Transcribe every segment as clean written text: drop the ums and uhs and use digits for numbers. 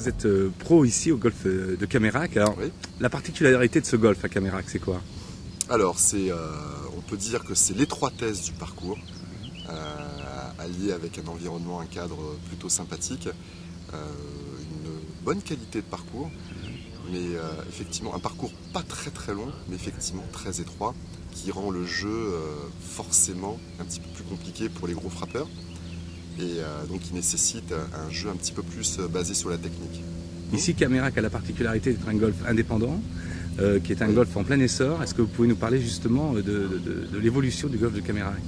vous êtes pro ici au golf de Camérac. Alors, Oui. la particularité de ce golf à Camérac, c'est quoi? Alors, on peut dire que c'est l'étroitesse du parcours, alliée avec un environnement, un cadre plutôt sympathique, une bonne qualité de parcours, mais effectivement un parcours pas très très long, mais effectivement très étroit, qui rend le jeu forcément un petit peu plus compliqué pour les gros frappeurs, et donc qui nécessite un jeu un petit peu plus basé sur la technique. Ici, Camérac a la particularité d'être un golf indépendant, qui est un golf en plein essor. Est-ce que vous pouvez nous parler justement de l'évolution du golf de Camérac?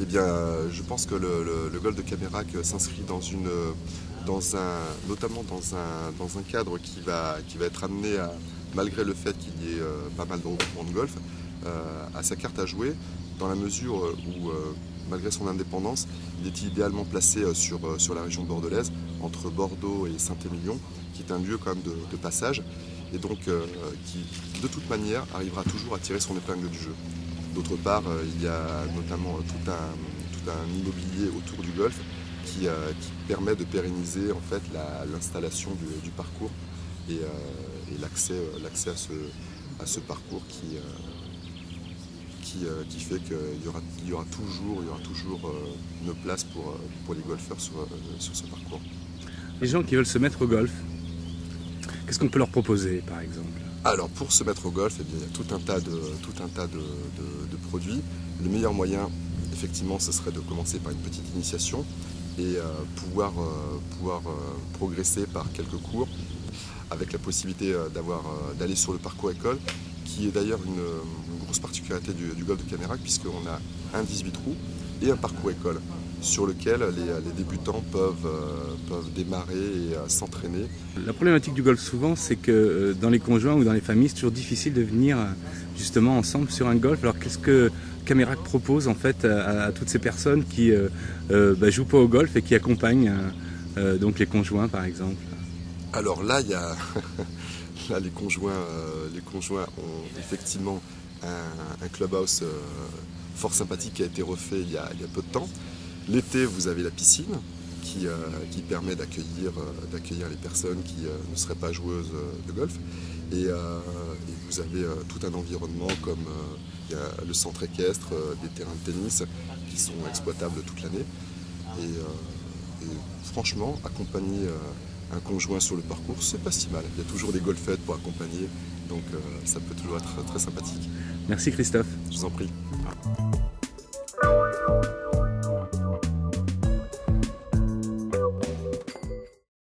Eh bien, je pense que le golf de Camérac s'inscrit notamment dans un cadre qui va être amené à, malgré le fait qu'il y ait pas mal de regroupements de golf, à sa carte à jouer, dans la mesure où, malgré son indépendance, il est idéalement placé sur la région bordelaise, entre Bordeaux et Saint-Émilion, qui est un lieu quand même de passage, et donc qui, de toute manière, arrivera toujours à tirer son épingle du jeu. D'autre part, il y a notamment tout un immobilier autour du golf qui permet de pérenniser en fait l'installation du parcours et l'accès à ce parcours qui fait qu'il y aura toujours une place pour les golfeurs sur ce parcours. Les gens qui veulent se mettre au golf, qu'est-ce qu'on peut leur proposer par exemple? Alors pour se mettre au golf, eh bien, il y a tout un tas de produits. Le meilleur moyen, effectivement, ce serait de commencer par une petite initiation et pouvoir progresser par quelques cours, avec la possibilité d'aller sur le parcours école, qui est d'ailleurs une grosse particularité du golf de Camérac, puisqu'on a un 18 trous et un parcours école sur lequel les débutants peuvent démarrer et s'entraîner. La problématique du golf souvent, c'est que dans les conjoints ou dans les familles, c'est toujours difficile de venir justement ensemble sur un golf. Alors qu'est-ce que Camérac propose en fait à toutes ces personnes qui jouent pas au golf et qui accompagnent donc les conjoints par exemple? Alors là, là les conjoints ont effectivement un clubhouse fort sympathique qui a été refait il y a peu de temps. L'été, vous avez la piscine qui permet d'accueillir les personnes qui ne seraient pas joueuses de golf. Et vous avez tout un environnement comme il y a le centre équestre, des terrains de tennis qui sont exploitables toute l'année. Et franchement, accompagner un conjoint sur le parcours, c'est pas si mal. Il y a toujours des golfettes pour accompagner, donc ça peut toujours être très sympathique. Merci Christophe. Je vous en prie.